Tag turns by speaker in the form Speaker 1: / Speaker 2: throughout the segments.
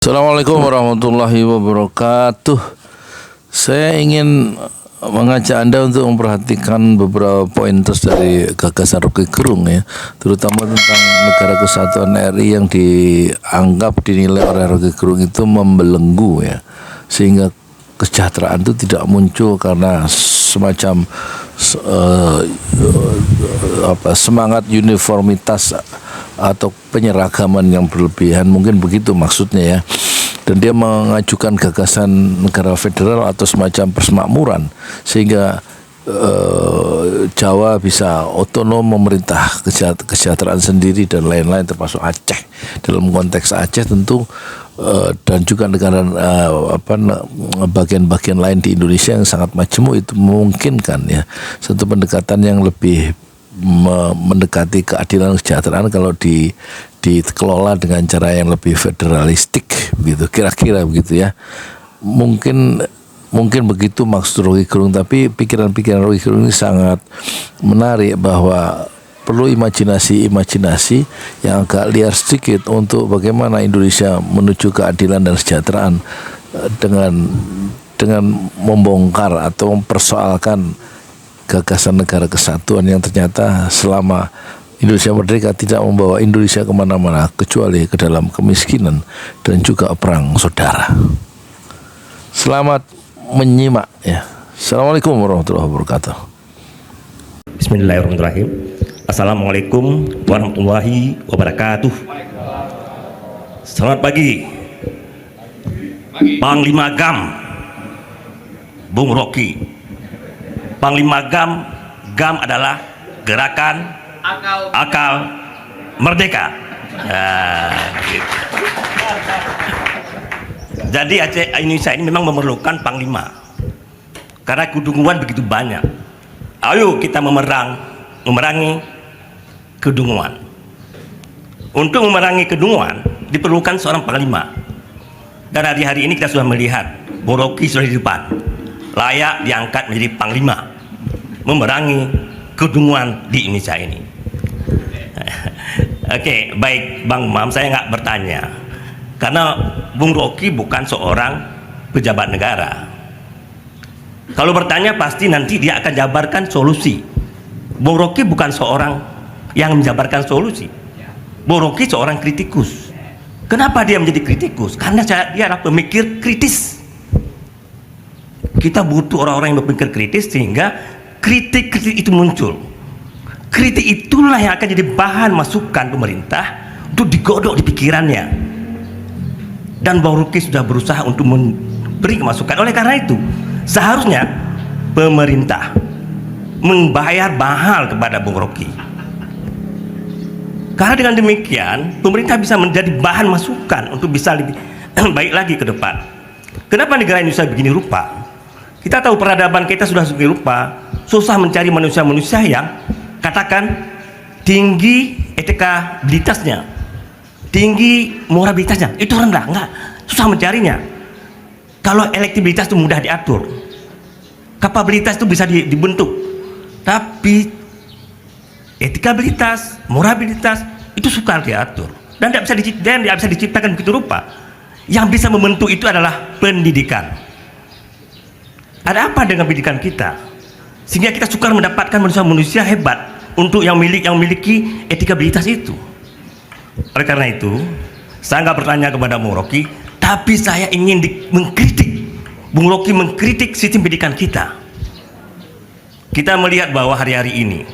Speaker 1: Assalamualaikum warahmatullahi wabarakatuh. Saya ingin mengajak Anda untuk memperhatikan beberapa pointers dari gagasan Rocky Gerung ya, terutama tentang negara kesatuan RI yang dianggap dinilai oleh Rocky Gerung itu membelenggu ya, sehingga kesejahteraan itu tidak muncul karena semacam semangat uniformitas atau penyeragaman yang berlebihan, mungkin begitu maksudnya ya. Dan dia mengajukan gagasan negara federal atau semacam persemakmuran sehingga Jawa bisa otonom memerintah kesejahteraan sendiri dan lain-lain, termasuk Aceh. Dalam konteks Aceh tentu dan juga negara bagian-bagian lain di Indonesia yang sangat majemuk itu memungkinkan ya satu pendekatan yang lebih mendekati keadilan kesejahteraan kalau dikelola dengan cara yang lebih federalistik begitu, kira-kira begitu ya. Mungkin begitu maksud Rocky Gerung, tapi pikiran-pikiran Rocky Gerung ini sangat menarik bahwa perlu imajinasi yang agak liar sedikit untuk bagaimana Indonesia menuju keadilan dan kesejahteraan dengan membongkar atau mempersoalkan gagasan negara kesatuan yang ternyata selama Indonesia merdeka tidak membawa Indonesia kemana-mana kecuali ke dalam kemiskinan dan juga perang saudara. Selamat menyimak ya. Assalamualaikum warahmatullahi wabarakatuh.
Speaker 2: Bismillahirrahmanirrahim. Assalamualaikum warahmatullahi wabarakatuh. Selamat pagi Panglima GAM Bung Rocky. Panglima GAM adalah Gerakan Akal Merdeka. Gitu. Jadi Aceh Indonesia ini memang memerlukan panglima karena kedunguan begitu banyak. Ayo kita memerangi kedunguan. Untuk memerangi kedunguan diperlukan seorang panglima. Dan hari ini kita sudah melihat Bung Rocky sudah di depan, layak diangkat menjadi panglima memerangi kedunguan di Indonesia ini. Oke, baik Bang Mam, saya nggak bertanya karena Bung Rocky bukan seorang pejabat negara. Kalau bertanya pasti nanti dia akan jabarkan solusi. Bung Rocky bukan seorang yang menjabarkan solusi. Bung Rocky seorang kritikus. Kenapa dia menjadi kritikus? Karena dia adalah pemikir kritis. Kita butuh orang-orang yang berpikir kritis sehingga kritik itu muncul. Kritik itulah yang akan jadi bahan masukan pemerintah untuk digodok di pikirannya. Dan Bung Rocky sudah berusaha untuk memberi masukan. Oleh karena itu seharusnya pemerintah membayar mahal kepada Bung Rocky. Karena dengan demikian pemerintah bisa menjadi bahan masukan untuk bisa lebih baik lagi ke depan. Kenapa negara Indonesia begini rupa? Kita tahu peradaban kita sudah begini rupa, susah mencari manusia-manusia yang katakan tinggi etikabilitasnya, tinggi moralitasnya. Itu rendah, enggak, susah mencarinya. Kalau elektabilitas itu mudah diatur, kapabilitas itu bisa dibentuk, tapi etikabilitas, moralitas itu sukar diatur dan tidak bisa diciptakan begitu rupa. Yang bisa membentuk itu adalah pendidikan. Ada apa dengan pendidikan kita sehingga kita sukar mendapatkan manusia-manusia hebat untuk yang memiliki etikabilitas itu? Oleh karena itu saya nggak bertanya kepada Bung Rocky, tapi saya ingin mengkritik Bung Rocky, mengkritik sistem pendidikan kita. Kita melihat bahwa hari-hari ini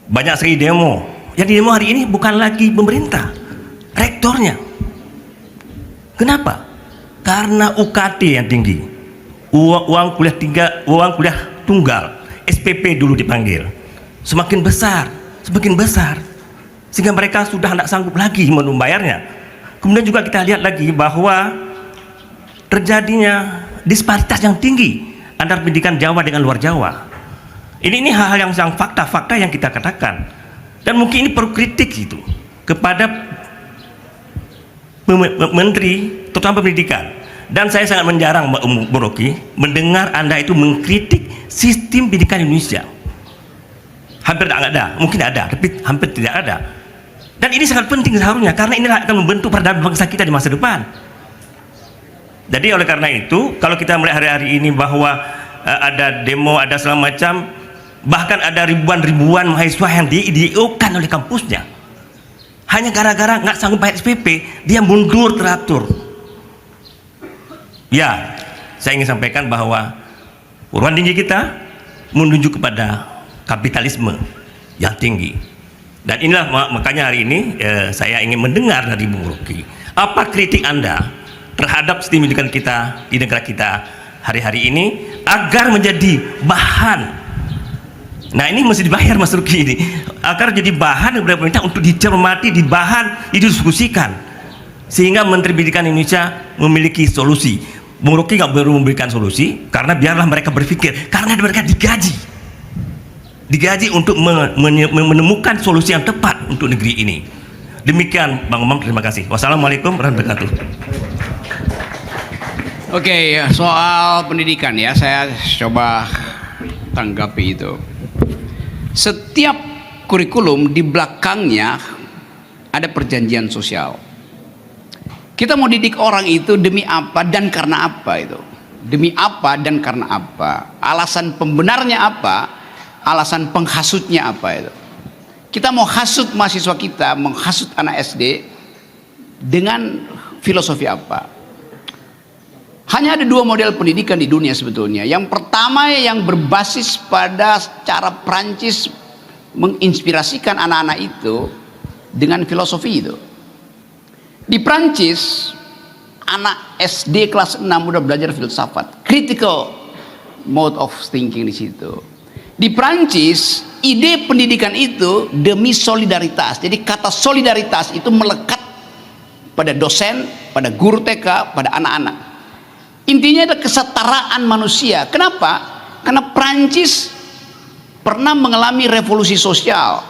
Speaker 2: banyak sekali demo. Yang di demo hari ini bukan lagi pemerintah, rektornya. Kenapa? Karena UKT yang tinggi, uang kuliah tunggal, SPP dulu dipanggil, semakin besar, sehingga mereka sudah tidak sanggup lagi membayarnya. Kemudian juga kita lihat lagi bahwa terjadinya disparitas yang tinggi antara pendidikan Jawa dengan luar Jawa. Ini hal-hal yang fakta-fakta yang kita katakan, dan mungkin ini perlu kritik gitu kepada menteri terutama pendidikan. Dan saya sangat menjarang Bung Rocky mendengar Anda itu mengkritik sistem pendidikan Indonesia. Hampir tidak ada, mungkin ada, tapi hampir tidak ada. Dan ini sangat penting seharusnya, karena ini akan membentuk peradaban bangsa kita di masa depan. Jadi oleh karena itu, kalau kita melihat hari-hari ini bahwa ada demo, ada segala macam, bahkan ada ribuan mahasiswa yang di-IO-kan oleh kampusnya, hanya gara-gara nggak sanggup bayar SPP, dia mundur teratur. Ya, saya ingin sampaikan bahwa perguruan tinggi kita menuju kepada kapitalisme yang tinggi. Dan inilah makanya hari ini saya ingin mendengar dari Bung Rocky, apa kritik Anda terhadap sistem pendidikan kita di negara kita hari-hari ini agar menjadi bahan. Nah, ini mesti dibayar Mas Rocky ini, agar jadi bahan kepada pemerintah untuk dicermati, dibahan, didiskusikan, sehingga Menteri Pendidikan Indonesia memiliki solusi. Bung Rocky nggak baru memberikan solusi, karena biarlah mereka berpikir, karena mereka digaji untuk menemukan solusi yang tepat untuk negeri ini. Demikian Bang Umam, terima kasih. Wassalamualaikum warahmatullahi wabarakatuh.
Speaker 3: Oke, soal pendidikan ya, saya coba tanggapi itu. Setiap kurikulum di belakangnya ada perjanjian sosial. Kita mau didik orang itu demi apa dan karena apa itu? Demi apa dan karena apa? Alasan pembenarnya apa? Alasan penghasutnya apa itu? Kita mau hasut mahasiswa kita, menghasut anak SD dengan filosofi apa? Hanya ada dua model pendidikan di dunia sebetulnya. Yang pertama yang berbasis pada cara Prancis menginspirasikan anak-anak itu dengan filosofi itu. Di Prancis, anak SD kelas 6 udah belajar filsafat, critical mode of thinking di situ. Di Prancis, ide pendidikan itu demi solidaritas. Jadi kata solidaritas itu melekat pada dosen, pada guru TK, pada anak-anak. Intinya ada kesetaraan manusia. Kenapa? Karena Prancis pernah mengalami revolusi sosial,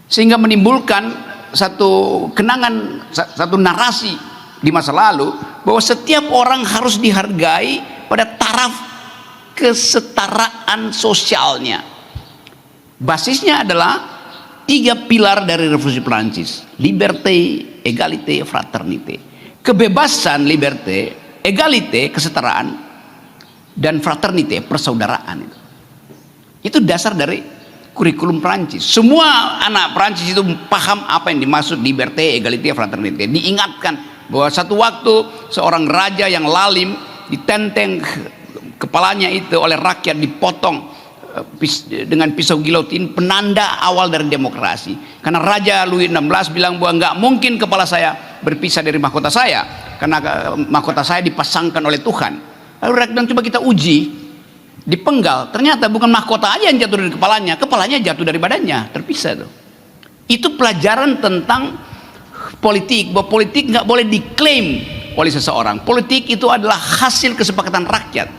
Speaker 3: sehingga menimbulkan satu kenangan, satu narasi di masa lalu bahwa setiap orang harus dihargai pada taraf kesetaraan sosialnya. Basisnya adalah 3 pilar dari revolusi Prancis: liberté, égalité, fraternité. Kebebasan, liberté, egalite, kesetaraan, dan fraternite, persaudaraan. Itu dasar dari kurikulum Prancis. Semua anak Prancis itu paham apa yang dimaksud liberté, egalite, fraternite. Diingatkan bahwa satu waktu seorang raja yang lalim ditenteng kepalanya itu oleh rakyat, dipotong dengan pisau gilotin, penanda awal dari demokrasi. Karena Raja Louis XVI bilang bahwa nggak mungkin kepala saya berpisah dari mahkota saya, karena mahkota saya dipasangkan oleh Tuhan. Lalu rakyat bilang, coba kita uji, dipenggal. Ternyata bukan mahkota aja yang jatuh dari kepalanya, kepalanya jatuh dari badannya, terpisah tuh. Itu pelajaran tentang politik, bahwa politik nggak boleh diklaim oleh seseorang. Politik itu adalah hasil kesepakatan rakyat.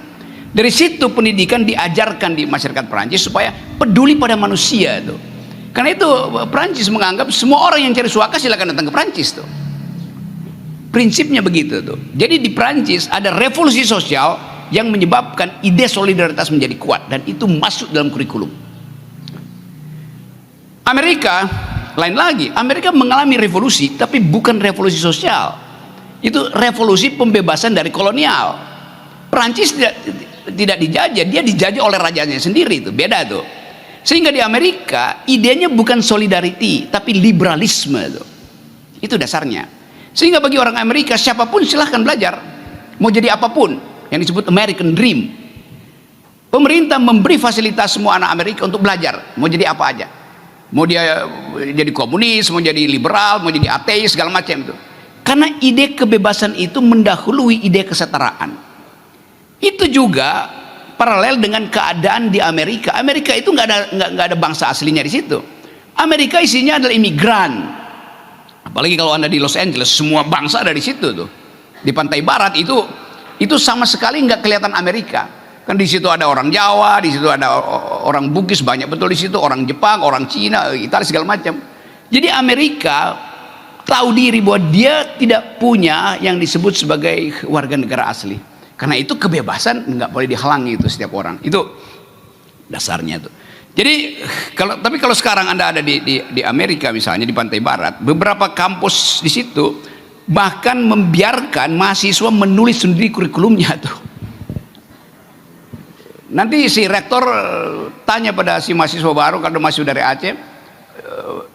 Speaker 3: Dari situ pendidikan diajarkan di masyarakat Perancis supaya peduli pada manusia itu. Karena itu Perancis menganggap semua orang yang cari suaka silakan datang ke Perancis tuh. Prinsipnya begitu tuh. Jadi di Perancis ada revolusi sosial yang menyebabkan ide solidaritas menjadi kuat, dan itu masuk dalam kurikulum. Amerika lain lagi. Amerika mengalami revolusi, tapi bukan revolusi sosial. Itu revolusi pembebasan dari kolonial. Perancis tidak dijajah, dia dijajah oleh rajanya sendiri, itu beda tuh. Sehingga di Amerika idenya bukan solidarity tapi liberalisme tuh. Itu dasarnya. Sehingga bagi orang Amerika siapapun silahkan belajar, mau jadi apapun, yang disebut American Dream. Pemerintah memberi fasilitas semua anak Amerika untuk belajar, mau jadi apa aja, mau dia jadi komunis, mau jadi liberal, mau jadi ateis, segala macam itu. Karena ide kebebasan itu mendahului ide kesetaraan. Itu juga paralel dengan keadaan di Amerika. Amerika itu nggak ada bangsa aslinya di situ. Amerika isinya adalah imigran. Apalagi kalau Anda di Los Angeles, semua bangsa ada di situ tuh. Di pantai barat itu sama sekali nggak kelihatan Amerika. Kan di situ ada orang Jawa, di situ ada orang Bugis banyak betul di situ, orang Jepang, orang Cina, Italia segala macam. Jadi Amerika tahu diri bahwa dia tidak punya yang disebut sebagai warga negara asli. Karena itu kebebasan nggak boleh dihalangi itu setiap orang. Itu dasarnya tuh. Jadi tapi kalau sekarang Anda ada di Amerika misalnya di pantai barat, beberapa kampus di situ bahkan membiarkan mahasiswa menulis sendiri kurikulumnya tuh. Nanti si rektor tanya pada si mahasiswa baru kalau masih dari Aceh,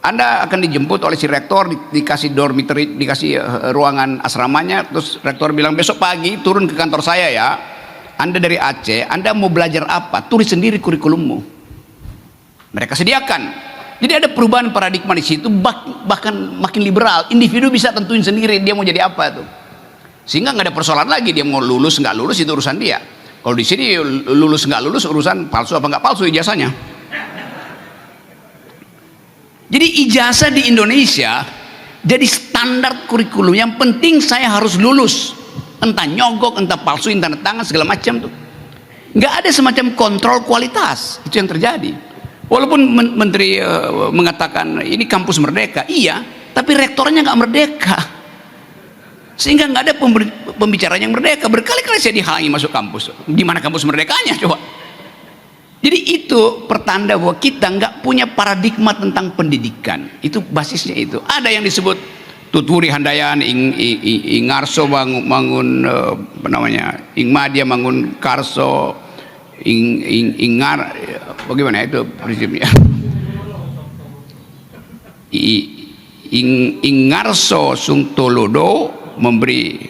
Speaker 3: Anda akan dijemput oleh si rektor, dikasih dormitory, dikasih ruangan asramanya, terus rektor bilang besok pagi turun ke kantor saya ya. Anda dari Aceh, Anda mau belajar apa? Tulis sendiri kurikulummu. Mereka sediakan. Jadi ada perubahan paradigma di situ, bahkan makin liberal. Individu bisa tentuin sendiri dia mau jadi apa tuh. Sehingga nggak ada persoalan lagi dia mau lulus nggak lulus itu urusan dia. Kalau di sini lulus nggak lulus urusan palsu apa nggak palsu ijazahnya. Jadi ijazah di Indonesia jadi standar kurikulum. Yang penting saya harus lulus, entah nyogok, entah palsuin tanda tangan segala macam tuh. Nggak ada semacam kontrol kualitas. Itu yang terjadi. Walaupun menteri mengatakan ini kampus merdeka, iya, tapi rektornya nggak merdeka. Sehingga nggak ada pembicaraan yang merdeka. Berkali-kali saya dihalangi masuk kampus. Di mana kampus merdekanya coba? Jadi itu pertanda bahwa kita nggak punya paradigma tentang pendidikan. Itu basisnya itu. Ada yang disebut Tuturi Handayani, Ing Ngarso bangun apa namanya? Ing Madia bangun Karso, bagaimana itu prinsipnya? Ing Ngarso Sung Tolodo memberi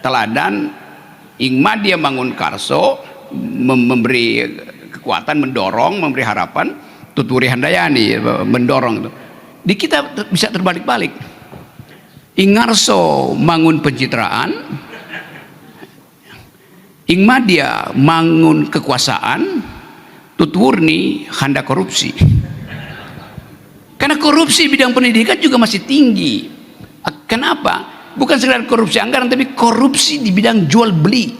Speaker 3: teladan, Ing Madia bangun Karso memberi kekuatan, mendorong, memberi harapan, Tuturi Handayani mendorong itu. Di kita bisa terbalik-balik. Ing Ngarso bangun pencitraan, Ing Madia bangun kekuasaan, Tutwurni handa korupsi. Karena korupsi bidang pendidikan juga masih tinggi. Kenapa? Bukan sekedar korupsi anggaran, tapi korupsi di bidang jual beli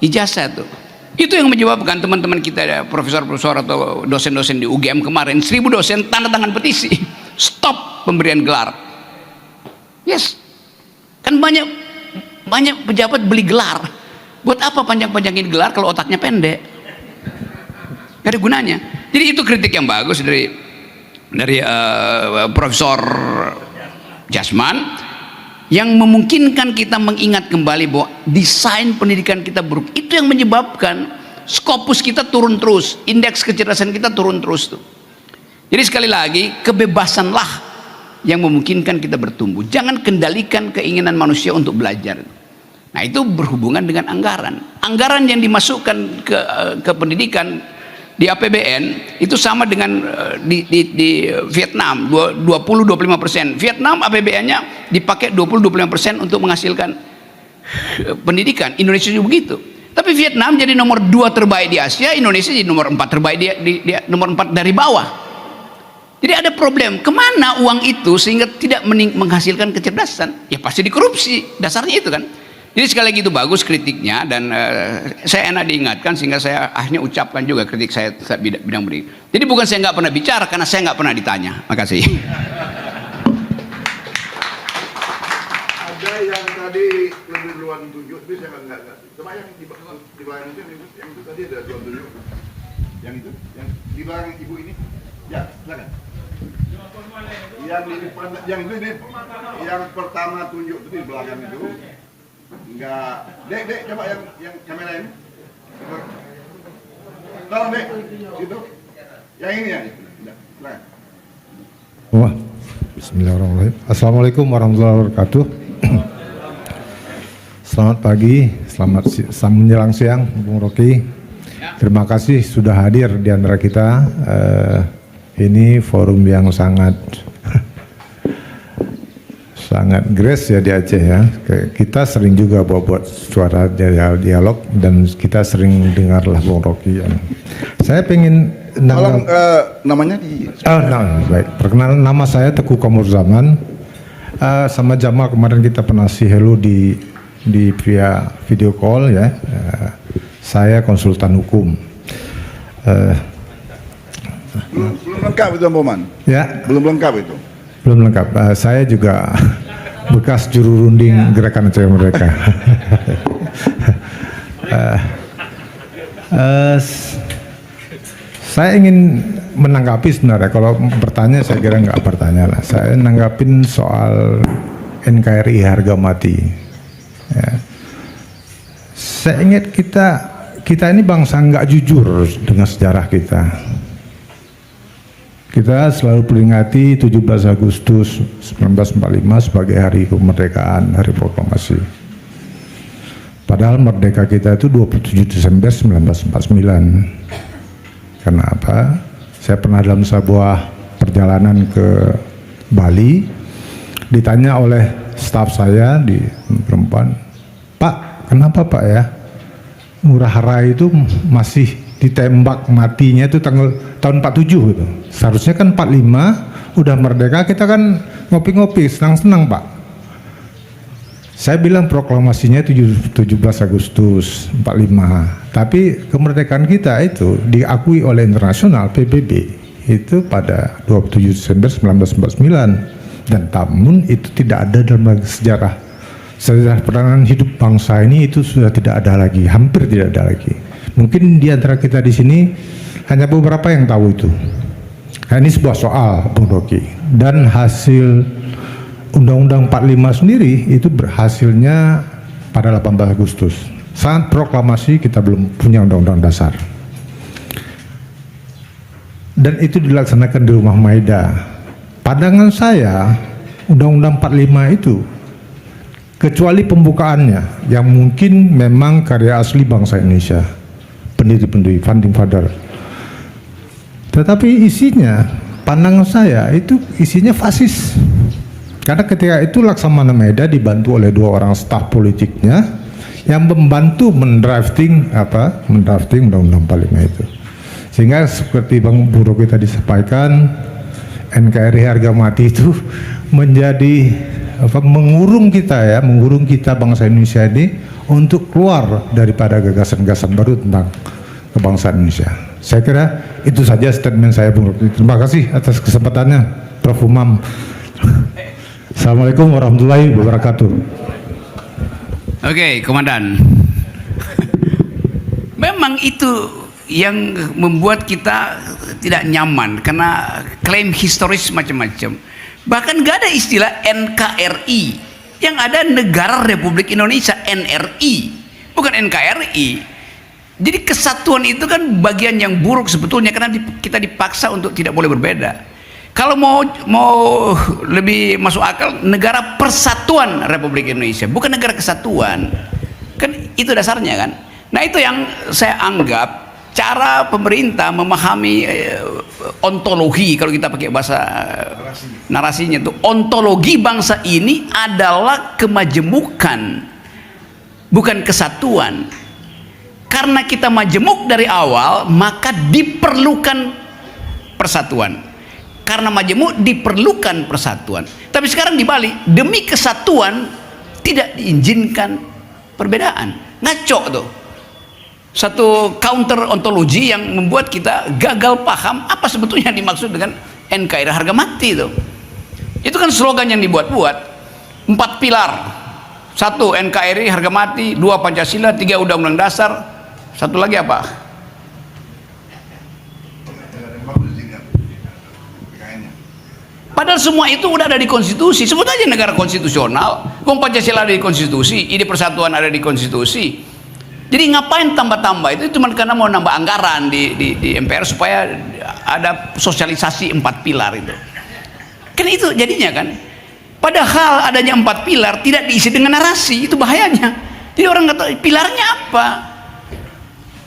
Speaker 3: ijazah tuh. Itu yang menyebabkan teman-teman kita, profesor-profesor atau dosen-dosen di UGM kemarin, 1000 dosen tanda tangan petisi, stop pemberian gelar. Yes, kan banyak pejabat beli gelar. Buat apa panjang-panjangin gelar kalau otaknya pendek? Gak ada gunanya. Jadi itu kritik yang bagus dari Profesor Jasman yang memungkinkan kita mengingat kembali bahwa desain pendidikan kita buruk. Itu yang menyebabkan skopus kita turun terus, indeks kecerdasan kita turun terus tuh. Jadi sekali lagi, kebebasanlah yang memungkinkan kita bertumbuh. Jangan kendalikan keinginan manusia untuk belajar. Nah, itu berhubungan dengan anggaran. Anggaran yang dimasukkan ke pendidikan di APBN itu sama dengan di Vietnam 20-25%. Vietnam APBN-nya dipakai 20-25% untuk menghasilkan pendidikan. Indonesia juga begitu. Tapi Vietnam jadi nomor 2 terbaik di Asia, Indonesia jadi nomor 4 terbaik di nomor 4 dari bawah. Jadi ada problem. Kemana uang itu sehingga tidak menghasilkan kecerdasan? Ya pasti dikorupsi. Dasarnya itu kan. Jadi sekali lagi itu bagus kritiknya, dan saya enak diingatkan sehingga saya akhirnya ucapkan juga kritik saya bidang pendidikan. Jadi bukan saya nggak pernah bicara, karena saya nggak pernah ditanya. Makasih.
Speaker 4: Ada yang tadi lebih duluan tunjuk, tapi saya nggak. Coba yang di belakang itu, yang itu tadi ada duluan tunjuk. Yang itu, yang di belakang ibu ini, ya silakan. Yang di depan, yang itu ini, yang pertama tunjuk itu di belakang itu. Enggak, dek, coba yang kamera ini. Tolong dek, itu. Yang ini ya. Silakan.
Speaker 5: Wah, bismillahirrahmanirrahim. Assalamualaikum warahmatullahi wabarakatuh. Selamat pagi, selamat menjelang siang, Bung Rocky. Terima kasih sudah hadir di antara kita. Ini forum yang sangat grace ya di Aceh ya. Kita sering juga buat suara dialog, dan kita sering dengarlah Bung Rocky. Saya pengen
Speaker 4: tolong namanya di
Speaker 5: baik. Perkenalan, nama saya Teguh Komur Zaman. Sama Jamal kemarin kita pernah hello di via video call ya. Saya konsultan hukum.
Speaker 4: belum lengkap itu Boman. Ya, belum lengkap itu.
Speaker 5: Belum lengkap. Saya juga bekas juru runding Gerakan Aceh Merdeka. Saya ingin menanggapi sebenarnya, kalau bertanya saya kira nggak bertanya lah. Saya nanggapin soal NKRI harga mati. Ya. Saya ingat kita ini bangsa nggak jujur dengan sejarah kita. Kita selalu peringati 17 Agustus 1945 sebagai hari kemerdekaan, hari proklamasi. Padahal merdeka kita itu 27 Desember 1949. Karena apa? Saya pernah dalam sebuah perjalanan ke Bali, ditanya oleh staf saya di perempuan, "Pak, kenapa Pak ya? Ngurah Rai itu masih ditembak matinya itu tahun 47 gitu. Seharusnya kan 45 udah merdeka, kita kan ngopi-ngopi, senang-senang Pak." Saya bilang proklamasinya 17 Agustus 45, tapi kemerdekaan kita itu diakui oleh internasional PBB itu pada 27 Desember 1949, dan namun itu tidak ada dalam sejarah peranan hidup bangsa ini, itu sudah tidak ada lagi, hampir tidak ada lagi. Mungkin di antara kita di sini hanya beberapa yang tahu itu. Nah, ini sebuah soal, Bung Rocky, dan hasil Undang-Undang 45 sendiri itu berhasilnya pada 18 Agustus. Saat proklamasi kita belum punya Undang-Undang Dasar. Dan itu dilaksanakan di Rumah Maida. Pandangan saya, Undang-Undang 45 itu, kecuali pembukaannya, yang mungkin memang karya asli bangsa Indonesia, pendiri-pendiri, founding father. Tetapi isinya, pandangan saya itu isinya fasis. Karena ketika itu Laksamana Maeda dibantu oleh 2 orang staf politiknya yang membantu mendrafting Undang-Undang 45 itu. Sehingga seperti Bang Rocky tadi sampaikan, NKRI harga mati itu menjadi mengurung kita bangsa Indonesia ini untuk keluar daripada gagasan-gagasan baru tentang kebangsaan Indonesia. Saya kira itu saja statement saya, Bung Rocky. Terima kasih atas kesempatannya, Prof. Umam. Assalamualaikum warahmatullahi wabarakatuh.
Speaker 3: Oke, Komandan. Memang itu yang membuat kita tidak nyaman karena klaim historis macam-macam. Bahkan gak ada istilah NKRI, yang ada Negara Republik Indonesia, NRI, bukan NKRI. Jadi kesatuan itu kan bagian yang buruk sebetulnya, karena kita dipaksa untuk tidak boleh berbeda. Kalau mau lebih masuk akal, Negara Persatuan Republik Indonesia, bukan negara kesatuan. Kan itu dasarnya kan. Nah, itu yang saya anggap cara pemerintah memahami ontologi, kalau kita pakai bahasa narasinya itu, ontologi bangsa ini adalah kemajemukan, bukan kesatuan. Karena kita majemuk dari awal, maka diperlukan persatuan. Karena majemuk diperlukan persatuan. Tapi sekarang dibalik, demi kesatuan tidak diizinkan perbedaan. Ngaco tuh. Satu counter ontologi yang membuat kita gagal paham apa sebetulnya dimaksud dengan NKRI harga mati itu. Itu kan slogan yang dibuat-buat. 4 pilar. 1 NKRI harga mati, 2 Pancasila, 3 Undang-Undang Dasar, 1 lagi apa? Padahal semua itu udah ada di konstitusi. Sebut aja negara konstitusional. Pancasila ada di konstitusi, ide persatuan ada di konstitusi. Jadi ngapain tambah-tambah? Itu cuma karena mau nambah anggaran di MPR supaya ada sosialisasi 4 pilar itu. Kan itu jadinya kan. Padahal adanya 4 pilar tidak diisi dengan narasi, itu bahayanya. Jadi orang nggak tahu pilarnya apa.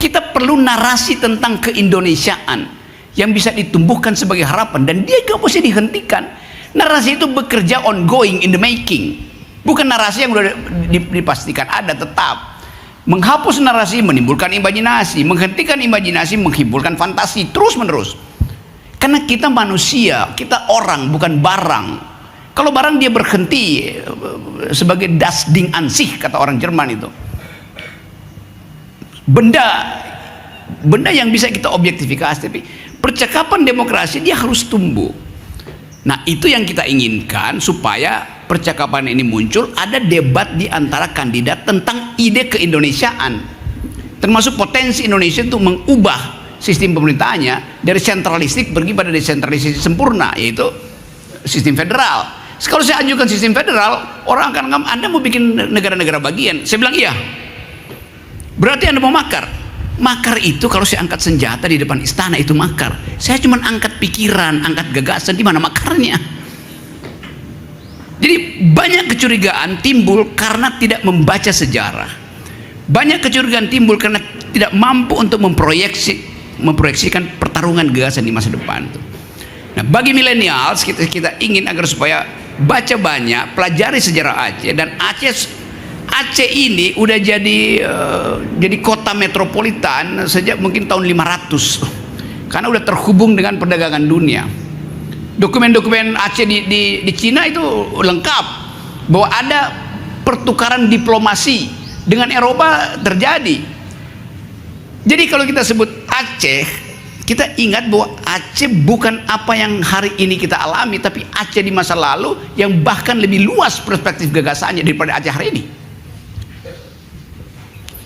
Speaker 3: Kita perlu narasi tentang keindonesiaan yang bisa ditumbuhkan sebagai harapan, dan dia gak mesti dihentikan. Narasi itu bekerja ongoing, in the making, bukan narasi yang sudah dipastikan ada, tetap. Menghapus narasi menimbulkan imajinasi, menghentikan imajinasi menghiburkan fantasi, terus menerus. Karena kita manusia, kita orang, bukan barang. Kalau barang dia berhenti sebagai das Ding an sich, kata orang Jerman itu. Benda yang bisa kita objektifikasi, tapi percakapan demokrasi dia harus tumbuh. Nah, itu yang kita inginkan, supaya percakapan ini muncul, ada debat di antara kandidat tentang ide keindonesiaan, termasuk potensi Indonesia untuk mengubah sistem pemerintahannya dari sentralistik pergi pada desentralisasi sempurna, yaitu sistem federal. Kalau saya ajukan sistem federal, orang akan ngomong, Anda mau bikin negara-negara bagian. Saya bilang iya. Berarti Anda mau makar. Makar itu kalau saya angkat senjata di depan istana itu makar. Saya cuma angkat pikiran, angkat gagasan, di mana makarnya? Jadi banyak kecurigaan timbul karena tidak membaca sejarah. Banyak kecurigaan timbul karena tidak mampu untuk memproyeksikan pertarungan gagasan di masa depan. Nah, bagi milenials kita ingin agar supaya baca banyak, pelajari sejarah Aceh, dan Aceh ini udah jadi kota metropolitan sejak mungkin tahun 500 karena udah terhubung dengan perdagangan dunia. Dokumen-dokumen Aceh di Cina itu lengkap bahwa ada pertukaran diplomasi dengan Eropa terjadi. Jadi kalau kita sebut Aceh, kita ingat bahwa Aceh bukan apa yang hari ini kita alami, tapi Aceh di masa lalu yang bahkan lebih luas perspektif gagasannya daripada Aceh hari ini.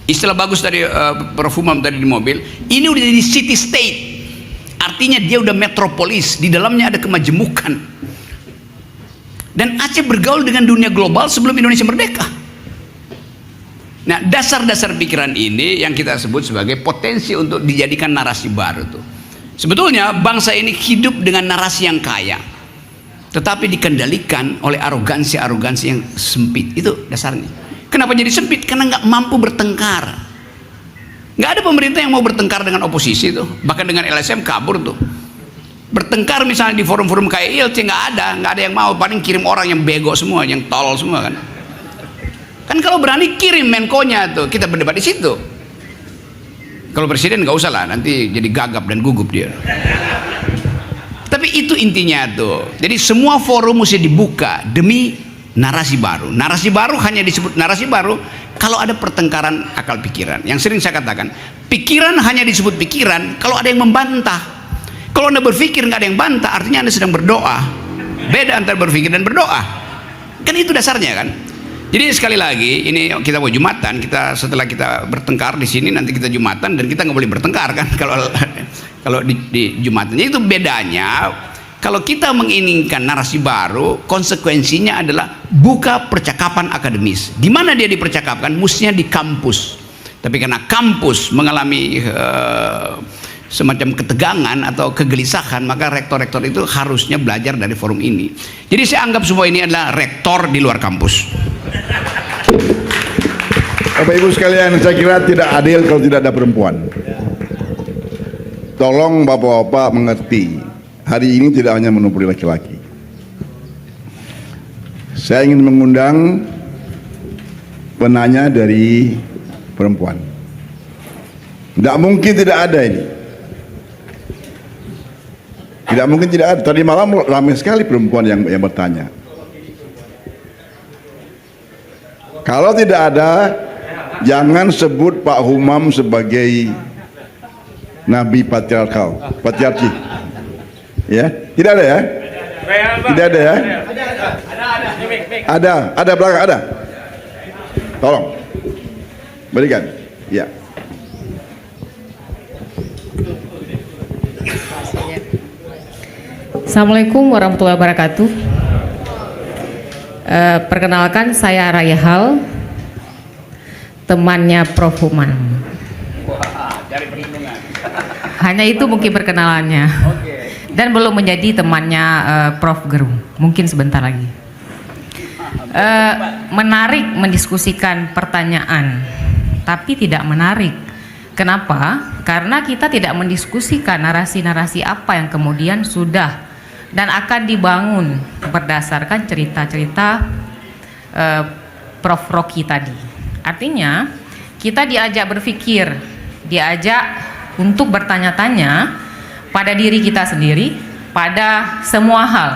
Speaker 3: Istilah bagus dari Prof. Humam tadi di mobil, ini udah jadi city state. Artinya dia udah metropolis, di dalamnya ada kemajemukan. Dan Aceh bergaul dengan dunia global sebelum Indonesia merdeka. Nah, dasar-dasar pikiran ini yang kita sebut sebagai potensi untuk dijadikan narasi baru tuh. Sebetulnya bangsa ini hidup dengan narasi yang kaya, tetapi dikendalikan oleh arogansi-arogansi yang sempit. Itu dasarnya. Kenapa jadi sempit? Karena nggak mampu bertengkar. Nggak ada pemerintah yang mau bertengkar dengan oposisi tuh, bahkan dengan LSM kabur tuh. Bertengkar misalnya di forum-forum kayak ILC nggak ada yang mau, paling kirim orang yang bego semua, yang tolol semua kan. Kan kalau berani kirim menkonya tuh, kita berdebat di situ. Kalau presiden nggak usah lah, nanti jadi gagap dan gugup dia. Tapi itu intinya tuh. Jadi semua forum mesti dibuka demi narasi baru. Narasi baru hanya disebut narasi baru kalau ada pertengkaran akal pikiran. Yang sering saya katakan, pikiran hanya disebut pikiran kalau ada yang membantah. Kalau Anda berpikir nggak ada yang bantah, artinya Anda sedang berdoa. Beda antara berpikir dan berdoa. Kan itu dasarnya kan. Jadi sekali lagi, ini kita mau Jumatan, setelah kita bertengkar di sini nanti kita Jumatan, dan kita nggak boleh bertengkar kan kalau di Jumatannya. Itu bedanya. Kalau kita menginginkan narasi baru, konsekuensinya adalah buka percakapan akademis. Di mana dia dipercakapkan? Mestinya di kampus. Tapi karena kampus mengalami semacam ketegangan atau kegelisahan, maka rektor-rektor itu harusnya belajar dari forum ini. Jadi saya anggap semua ini adalah rektor di luar kampus.
Speaker 4: Bapak Ibu sekalian, saya kira tidak adil kalau tidak ada perempuan. Tolong Bapak-bapak mengerti, hari ini tidak hanya menopoli laki-laki. Saya ingin mengundang penanya dari perempuan. Tidak mungkin tidak ada ini. Tidak mungkin tidak ada. Tadi malam ramai sekali perempuan yang bertanya. Kalau tidak ada, jangan sebut Pak Humam sebagai nabi patriarki. Ya, tidak ada ya? Tidak ada ya? Ada belakang ada. Tolong berikan. Ya.
Speaker 6: Assalamualaikum warahmatullahi wabarakatuh. Perkenalkan, saya Rayhal, temannya Prof. Humam. Hanya itu mungkin perkenalannya. Dan belum menjadi temannya Prof. Gerung. Mungkin sebentar lagi. Menarik mendiskusikan pertanyaan, tapi tidak menarik. Kenapa? Karena kita tidak mendiskusikan narasi-narasi apa yang kemudian sudah dan akan dibangun berdasarkan cerita-cerita Prof. Rocky tadi. Artinya kita diajak berpikir, diajak untuk bertanya-tanya pada diri kita sendiri, pada semua hal.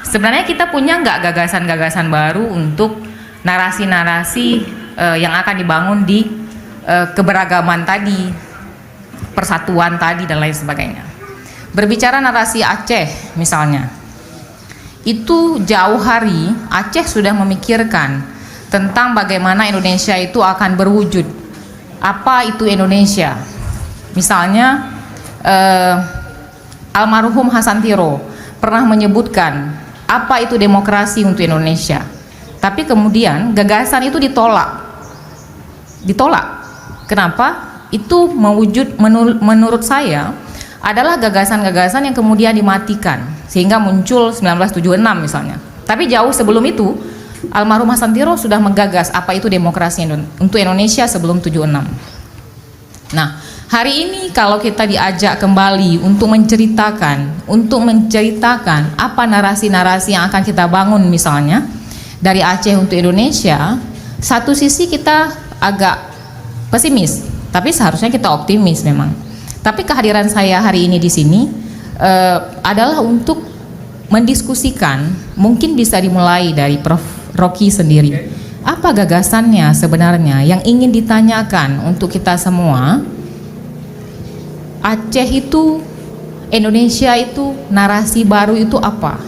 Speaker 6: Sebenarnya kita punya nggak gagasan-gagasan baru untuk narasi-narasi yang akan dibangun di keberagaman tadi, persatuan tadi, dan lain sebagainya. Berbicara narasi Aceh misalnya, itu jauh hari Aceh sudah memikirkan tentang bagaimana Indonesia itu akan berwujud. Apa itu Indonesia? Misalnya almarhum Hasan Tiro pernah menyebutkan apa itu demokrasi untuk Indonesia. Tapi kemudian gagasan itu ditolak. Kenapa? Itu menurut saya adalah gagasan-gagasan yang kemudian dimatikan sehingga muncul 1976 misalnya. Tapi jauh sebelum itu almarhum Hasan Tiro sudah menggagas apa itu demokrasi untuk Indonesia sebelum 76. Nah, hari ini kalau kita diajak kembali untuk menceritakan apa narasi-narasi yang akan kita bangun misalnya dari Aceh untuk Indonesia, satu sisi kita agak pesimis, tapi seharusnya kita optimis memang. Tapi kehadiran saya hari ini di sini adalah untuk mendiskusikan, mungkin bisa dimulai dari Prof. Rocky sendiri. Apa gagasannya sebenarnya yang ingin ditanyakan untuk kita semua? Aceh itu, Indonesia itu, narasi baru itu apa?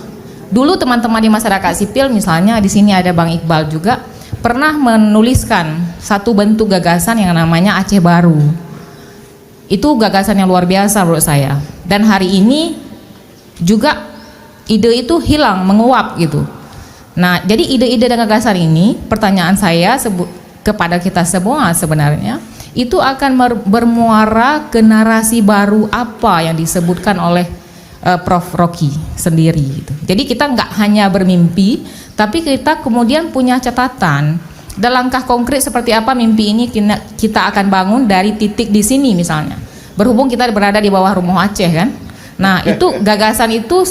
Speaker 6: Dulu teman-teman di masyarakat sipil, misalnya di sini ada Bang Iqbal juga, pernah menuliskan satu bentuk gagasan yang namanya Aceh Baru. Itu gagasan yang luar biasa menurut saya. Dan hari ini juga ide itu hilang, menguap gitu. Nah, jadi ide-ide dan gagasan ini, pertanyaan saya kepada kita semua sebenarnya, itu akan bermuara ke narasi baru apa yang disebutkan oleh Prof. Rocky sendiri gitu. Jadi kita nggak hanya bermimpi, tapi kita kemudian punya catatan dan langkah konkret seperti apa mimpi ini kita akan bangun dari titik di sini misalnya. Berhubung kita berada di bawah Rumah Aceh kan. Nah, itu gagasan itu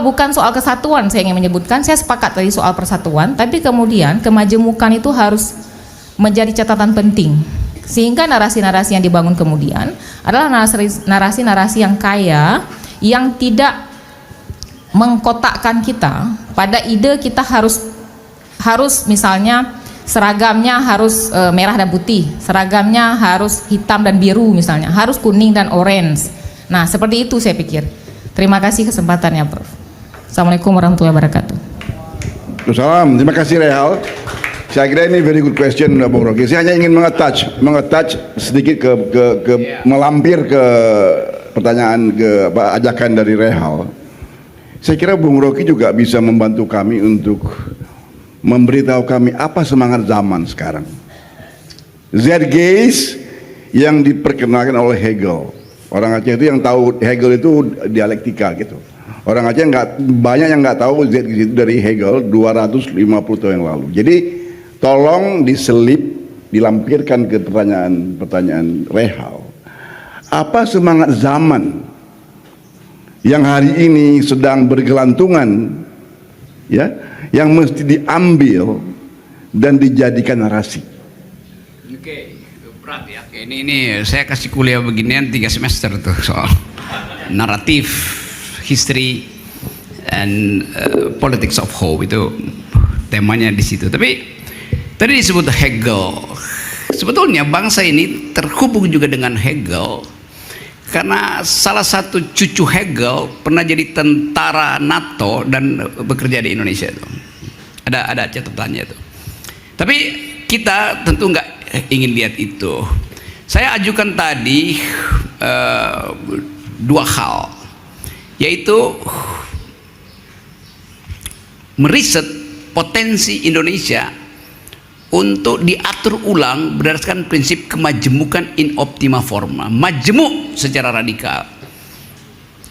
Speaker 6: bukan soal kesatuan saya ingin menyebutkan. Saya sepakat tadi soal persatuan, tapi kemudian kemajemukan itu harus menjadi catatan penting. Sehingga narasi-narasi yang dibangun kemudian adalah narasi-narasi yang kaya, yang tidak mengkotakkan kita pada ide kita harus misalnya seragamnya harus merah dan putih, seragamnya harus hitam dan biru misalnya, harus kuning dan orange. Nah, seperti itu saya pikir. Terima kasih kesempatannya, Prof. Assalamualaikum warahmatullahi wabarakatuh.
Speaker 4: Salam, terima kasih Rehal. Saya kira ini very good question, Bung Rocky. Saya hanya ingin mengetouch sedikit melampir ke pertanyaan ajakan dari Rehal. Saya kira Bung Rocky juga bisa membantu kami untuk memberitahu kami apa semangat zaman sekarang. Zeitgeist yang diperkenalkan oleh Hegel. Orang Aceh itu yang tahu Hegel itu dialektika gitu. Orang Aceh banyak yang nggak tahu Zeitgeist itu dari Hegel 250 tahun yang lalu. Jadi tolong dilampirkan ke pertanyaan Rehal. Apa semangat zaman yang hari ini sedang bergelantungan, ya, yang mesti diambil dan dijadikan narasi?
Speaker 3: Oke, berat ya. Ini saya kasih kuliah beginian 3 semester tuh soal naratif, history, and politics of hope, itu temanya di situ. Tapi tadi disebut Hegel. Sebetulnya bangsa ini terhubung juga dengan Hegel karena salah satu cucu Hegel pernah jadi tentara NATO dan bekerja di Indonesia itu. Ada catatannya itu. Tapi kita tentu nggak ingin lihat itu. Saya ajukan tadi 2 hal, yaitu meriset potensi Indonesia untuk diatur ulang berdasarkan prinsip kemajemukan in optima forma. Majemuk secara radikal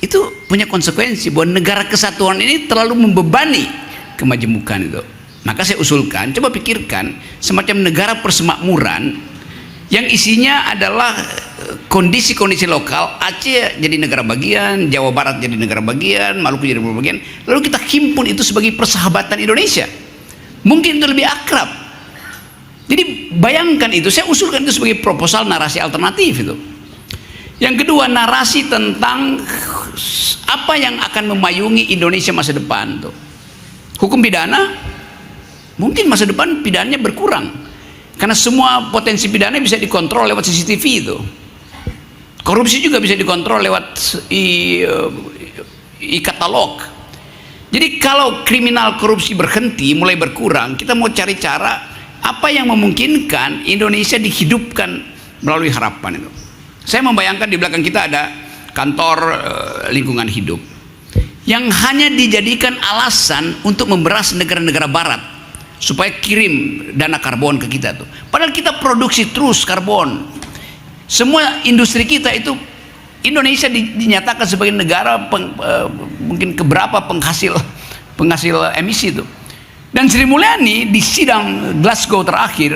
Speaker 3: itu punya konsekuensi bahwa negara kesatuan ini terlalu membebani kemajemukan itu. Maka saya usulkan, coba pikirkan semacam negara persemakmuran yang isinya adalah kondisi-kondisi lokal. Aceh jadi negara bagian, Jawa Barat jadi negara bagian, Maluku jadi negara bagian, lalu kita himpun itu sebagai persahabatan Indonesia. Mungkin itu lebih akrab. Jadi bayangkan itu, saya usulkan itu sebagai proposal narasi alternatif itu. Yang kedua, narasi tentang apa yang akan memayungi Indonesia masa depan tuh. Hukum pidana, mungkin masa depan pidananya berkurang karena semua potensi pidana bisa dikontrol lewat CCTV itu. Korupsi juga bisa dikontrol lewat e-katalog. Jadi kalau kriminal korupsi berhenti, mulai berkurang, kita mau cari cara apa yang memungkinkan Indonesia dihidupkan melalui harapan itu. Saya membayangkan di belakang kita ada kantor lingkungan hidup yang hanya dijadikan alasan untuk memberas negara-negara barat supaya kirim dana karbon ke kita tuh. Padahal kita produksi terus karbon. Semua industri kita itu, Indonesia dinyatakan sebagai negara mungkin keberapa penghasil emisi itu. Dan Sri Mulyani di sidang Glasgow terakhir,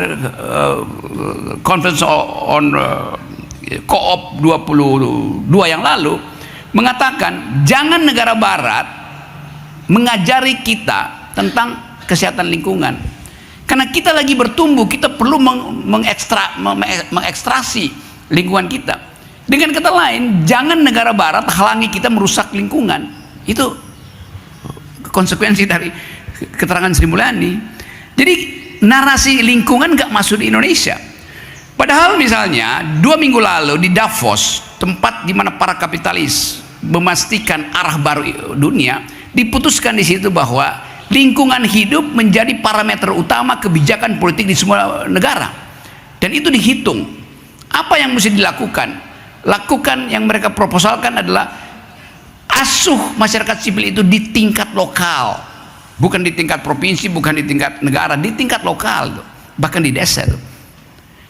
Speaker 3: Conference on Co-op 22 yang lalu, mengatakan jangan negara barat mengajari kita tentang kesehatan lingkungan, karena kita lagi bertumbuh, kita perlu mengekstrasi lingkungan kita. Dengan kata lain, jangan negara barat halangi kita merusak lingkungan. Itu konsekuensi dari keterangan Sri Mulyani. Jadi narasi lingkungan gak masuk di Indonesia. Padahal misalnya 2 minggu lalu di Davos, tempat di mana para kapitalis memastikan arah baru dunia, diputuskan di situ bahwa lingkungan hidup menjadi parameter utama kebijakan politik di semua negara. Dan itu dihitung. Apa yang mesti dilakukan? Lakukan yang mereka proposalkan adalah asuh masyarakat sipil itu di tingkat lokal, bukan di tingkat provinsi, bukan di tingkat negara, di tingkat lokal, bahkan di desa tuh.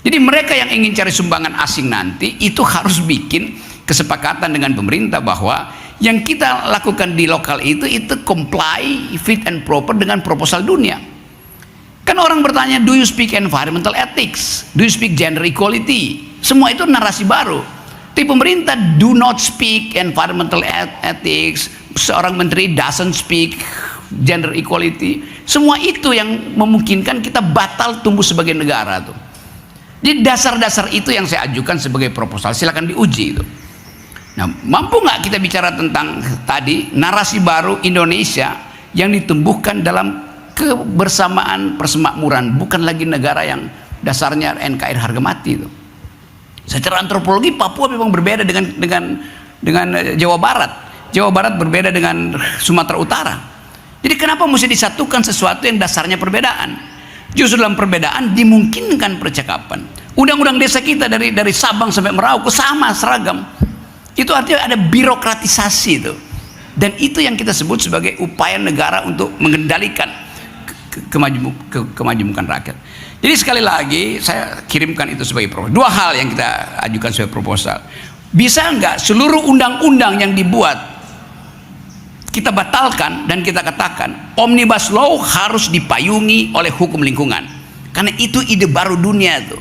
Speaker 3: Jadi mereka yang ingin cari sumbangan asing nanti itu harus bikin kesepakatan dengan pemerintah bahwa yang kita lakukan di lokal itu comply fit and proper dengan proposal dunia. Kan orang bertanya, do you speak environmental ethics, do you speak gender equality? Semua itu narasi baru. Tapi pemerintah do not speak environmental ethics, seorang menteri doesn't speak gender equality. Semua itu yang memungkinkan kita batal tumbuh sebagai negara tuh. Jadi dasar-dasar itu yang saya ajukan sebagai proposal, silakan diuji itu. Nah, mampu nggak kita bicara tentang tadi narasi baru Indonesia yang ditumbuhkan dalam kebersamaan persemakmuran, bukan lagi negara yang dasarnya NKRI harga mati itu. Secara antropologi Papua memang berbeda dengan Jawa Barat. Jawa Barat berbeda dengan Sumatera Utara. Jadi kenapa mesti disatukan sesuatu yang dasarnya perbedaan? Justru dalam perbedaan dimungkinkan percakapan. Undang-undang desa kita dari Sabang sampai Merauke sama seragam. Itu artinya ada birokratisasi itu. Dan itu yang kita sebut sebagai upaya negara untuk mengendalikan kemajemukan rakyat. Jadi sekali lagi saya kirimkan itu sebagai proposal. 2 hal yang kita ajukan sebagai proposal. Bisa nggak seluruh undang-undang yang dibuat kita batalkan dan kita katakan omnibus law harus dipayungi oleh hukum lingkungan, karena itu ide baru dunia itu.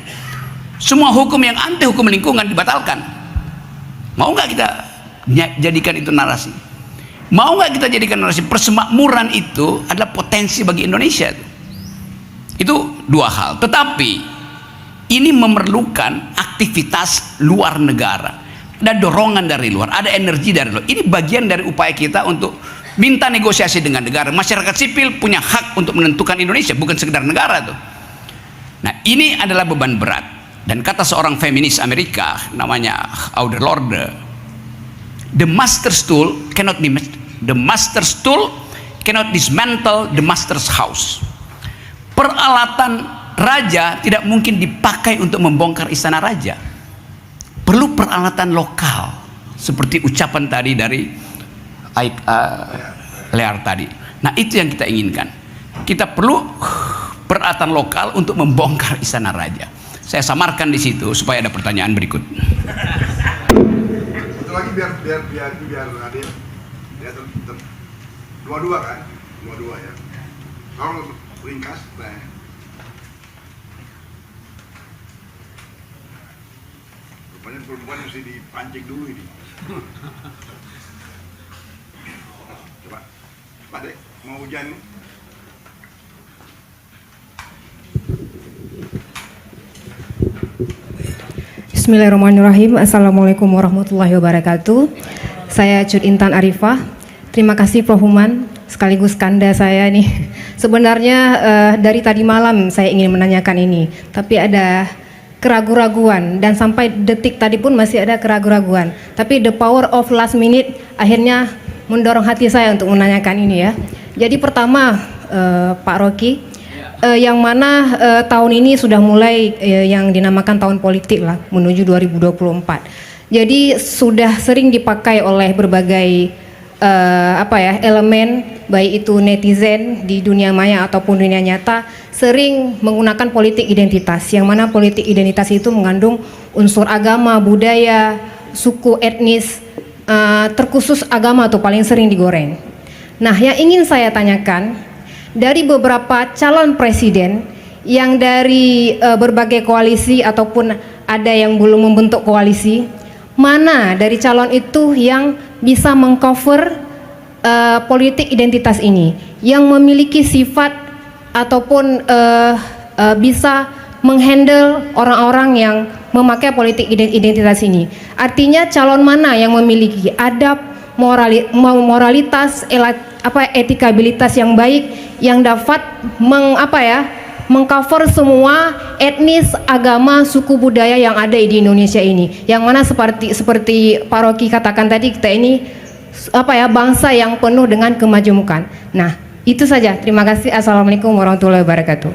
Speaker 3: Semua hukum yang anti hukum lingkungan dibatalkan. Mau nggak kita jadikan itu narasi? Mau nggak kita jadikan narasi persemakmuran itu adalah potensi bagi Indonesia? Itu 2 hal. Tetapi ini memerlukan aktivitas luar negara. Ada dorongan dari luar, ada energi dari luar. Ini bagian dari upaya kita untuk minta negosiasi dengan negara. Masyarakat sipil punya hak untuk menentukan Indonesia, bukan sekedar negara tuh. Nah, ini adalah beban berat. Dan kata seorang feminis Amerika namanya Audre Lorde, the master's tool cannot dismantle the master's house. Peralatan raja tidak mungkin dipakai untuk membongkar istana raja. Perlu peralatan lokal, seperti ucapan tadi dari Lear tadi. Nah, itu yang kita inginkan. Kita perlu peralatan lokal untuk membongkar istana raja. Saya samarkan di situ supaya ada pertanyaan berikut.
Speaker 4: Satu lagi biar adil. Dua-dua kan? Dua-dua ya. Kalau ringkas, nah. Rupanya perempuan mesti dipancing dulu ini. Coba deh, mau hujan nih.
Speaker 7: Bismillahirrahmanirrahim. Assalamualaikum warahmatullahi wabarakatuh. Saya Cud Intan Arifah. Terima kasih Prof. Human, sekaligus kanda saya nih. Sebenarnya dari tadi malam saya ingin menanyakan ini, tapi ada keraguan-raguan, dan sampai detik tadi pun masih ada keraguan-raguan. Tapi the power of last minute akhirnya mendorong hati saya untuk menanyakan ini ya. Jadi pertama Pak Rocky, yang mana tahun ini sudah mulai yang dinamakan tahun politik lah menuju 2024. Jadi sudah sering dipakai oleh berbagai elemen, baik itu netizen di dunia maya ataupun dunia nyata, sering menggunakan politik identitas, yang mana politik identitas itu mengandung unsur agama, budaya, suku, etnis, terkhusus agama tuh paling sering digoreng. Nah, yang ingin saya tanyakan, dari beberapa calon presiden yang dari berbagai koalisi ataupun ada yang belum membentuk koalisi, mana dari calon itu yang bisa mengcover politik identitas ini, yang memiliki sifat ataupun bisa menghandle orang-orang yang memakai politik identitas ini. Artinya calon mana yang memiliki adab, moralitas, etikabilitas yang baik, yang dapat mengcover semua etnis, agama, suku budaya yang ada di Indonesia ini. Yang mana seperti Pak Rocky katakan tadi, kita ini bangsa yang penuh dengan kemajemukan. Nah, itu saja. Terima kasih. Assalamualaikum warahmatullahi wabarakatuh.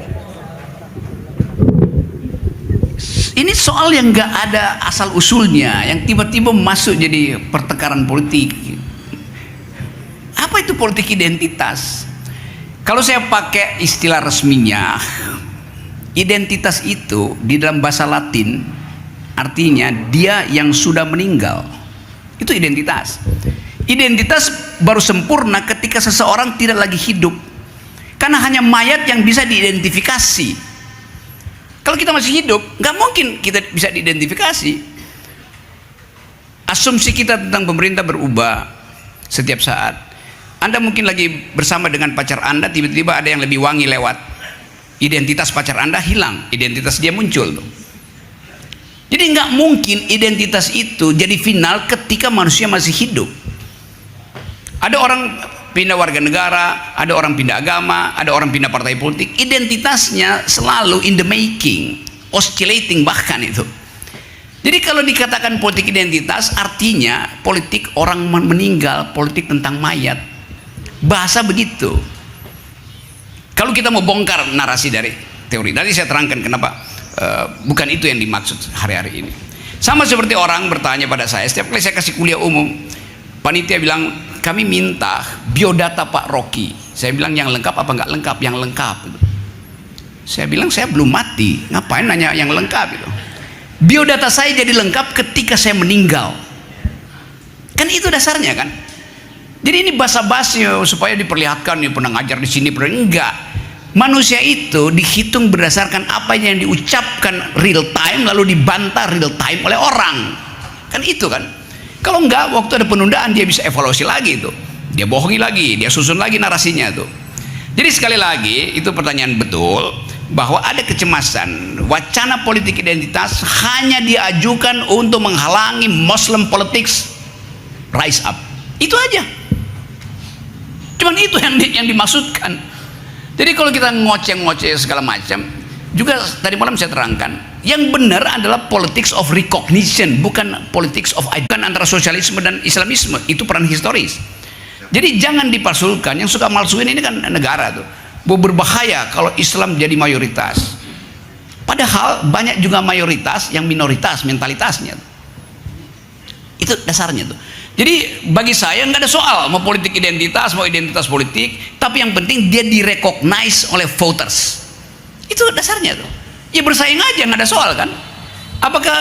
Speaker 3: Ini soal yang nggak ada asal usulnya, yang tiba-tiba masuk jadi pertengkaran politik. Apa itu politik identitas? Kalau saya pakai istilah resminya, identitas itu di dalam bahasa Latin artinya dia yang sudah meninggal. Itu identitas. Identitas baru sempurna ketika seseorang tidak lagi hidup, karena hanya mayat yang bisa diidentifikasi. Kalau kita masih hidup, nggak mungkin kita bisa diidentifikasi. Asumsi kita tentang pemerintah berubah setiap saat. Anda mungkin lagi bersama dengan pacar Anda, tiba-tiba ada yang lebih wangi lewat. Identitas pacar Anda hilang, identitas dia muncul. Jadi nggak mungkin identitas itu jadi final ketika manusia masih hidup. Ada orang pindah warga negara, ada orang pindah agama, ada orang pindah partai politik. Identitasnya selalu in the making, oscillating bahkan itu. Jadi kalau dikatakan politik identitas, artinya politik orang meninggal, politik tentang mayat. Bahasa begitu. Kalau kita mau bongkar narasi dari teori, tadi saya terangkan kenapa bukan itu yang dimaksud hari-hari ini. Sama seperti orang bertanya pada saya, setiap kali saya kasih kuliah umum, panitia bilang, kami minta biodata Pak Rocky. Saya bilang, yang lengkap apa nggak lengkap? Yang lengkap. Saya bilang, saya belum mati, ngapain nanya yang lengkap itu? Biodata saya jadi lengkap ketika saya meninggal. Kan itu dasarnya kan? Jadi ini basa-basi supaya diperlihatkan nih pernah ngajar di sini, pernah enggak. Manusia itu dihitung berdasarkan apa yang diucapkan real time lalu dibantah real time oleh orang. Kan itu kan. Kalau enggak, waktu ada penundaan dia bisa evaluasi lagi itu. Dia bohongi lagi, dia susun lagi narasinya itu. Jadi sekali lagi itu pertanyaan betul bahwa ada kecemasan wacana politik identitas hanya diajukan untuk menghalangi Muslim politics rise up. Itu aja. Cuman itu yang dimaksudkan. Jadi kalau kita ngoceh-ngoceh segala macam, juga tadi malam saya terangkan, yang benar adalah politics of recognition, bukan politics of bukan antara sosialisme dan Islamisme. Itu peran historis. Jadi jangan dipalsukan. Yang suka malsuin ini kan negara tuh. Berbahaya kalau Islam jadi mayoritas. Padahal banyak juga mayoritas yang minoritas mentalitasnya. Itu dasarnya tuh. Jadi bagi saya nggak ada soal mau politik identitas, mau identitas politik, tapi yang penting dia direcognize oleh voters. Itu dasarnya tuh. Ya bersaing aja, nggak ada soal kan. Apakah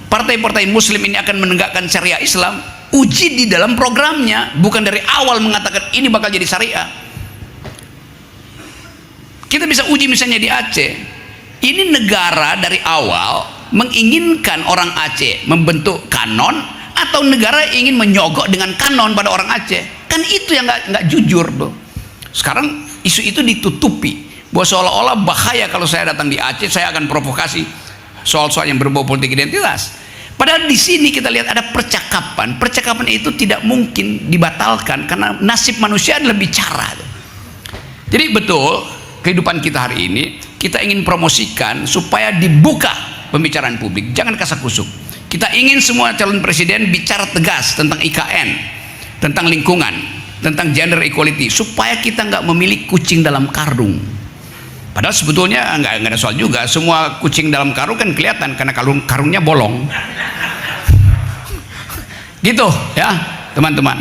Speaker 3: partai-partai Muslim ini akan menegakkan syariah Islam? Uji di dalam programnya, bukan dari awal mengatakan ini bakal jadi syariah. Kita bisa uji misalnya di Aceh. Ini negara dari awal menginginkan orang Aceh membentuk kanon, atau negara ingin menyogok dengan kanon pada orang Aceh. Kan itu yang nggak jujur tuh. Sekarang isu itu ditutupi bahwa seolah-olah bahaya kalau saya datang di Aceh, saya akan provokasi soal-soal yang berbau politik identitas. Padahal di sini kita lihat ada percakapan. Percakapan itu tidak mungkin dibatalkan karena nasib manusia adalah bicara. Jadi betul kehidupan kita hari ini kita ingin promosikan supaya dibuka pembicaraan publik, jangan kasak kusuk. Kita ingin semua calon presiden bicara tegas tentang IKN, tentang lingkungan, tentang gender equality, supaya kita nggak memilih kucing dalam karung. Padahal sebetulnya nggak ada soal juga. Semua kucing dalam karung kan kelihatan karena karungnya bolong. Gitu ya teman-teman.